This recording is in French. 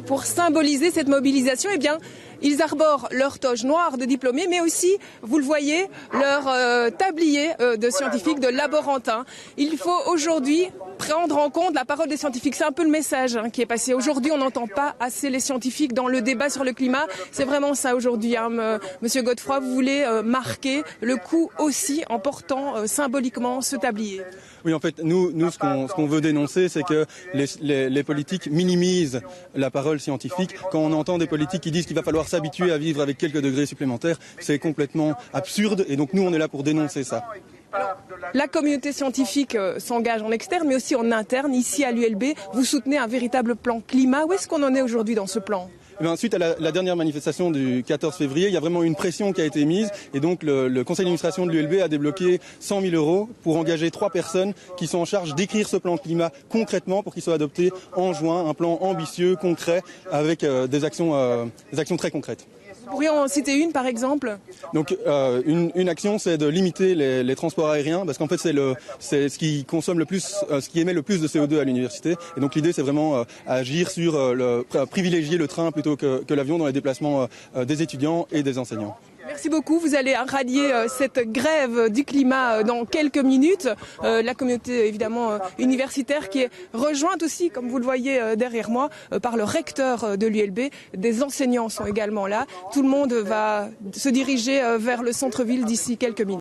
pour symboliser cette mobilisation, eh bien, ils arborent leur toge noire de diplômés, mais aussi, vous le voyez, leur tablier de scientifiques, de laborantins. Il faut aujourd'hui prendre en compte la parole des scientifiques. C'est un peu le message qui est passé. Aujourd'hui, on n'entend pas assez les scientifiques dans le débat sur le climat. C'est vraiment ça aujourd'hui. Monsieur Godefroy, vous voulez marquer le coup aussi en portant symboliquement ce tablier. Oui, en fait, nous ce qu'on veut dénoncer, c'est que les politiques minimisent la parole scientifique. Quand on entend des politiques qui disent qu'il va falloir s'habituer à vivre avec quelques degrés supplémentaires, c'est complètement absurde. Et donc nous, on est là pour dénoncer ça. La communauté scientifique s'engage en externe, mais aussi en interne. Ici à l'ULB, vous soutenez un véritable plan climat. Où est-ce qu'on en est aujourd'hui dans ce plan ? Suite à la dernière manifestation du 14 février, il y a vraiment une pression qui a été mise et donc le conseil d'administration de l'ULB a débloqué 100 000 € pour engager 3 personnes qui sont en charge d'écrire ce plan climat concrètement pour qu'il soit adopté en juin, un plan ambitieux, concret, avec des actions très concrètes. Vous pourriez en citer une, par exemple ? Donc, une action, c'est de limiter les transports aériens, parce qu'en fait, c'est ce qui consomme le plus, ce qui émet le plus de CO2 à l'université. Et donc, l'idée, c'est vraiment agir sur privilégier le train plutôt que l'avion dans les déplacements des étudiants et des enseignants. Merci beaucoup. Vous allez rallier cette grève du climat dans quelques minutes. La communauté évidemment universitaire qui est rejointe aussi, comme vous le voyez derrière moi, par le recteur de l'ULB. Des enseignants sont également là. Tout le monde va se diriger vers le centre-ville d'ici quelques minutes.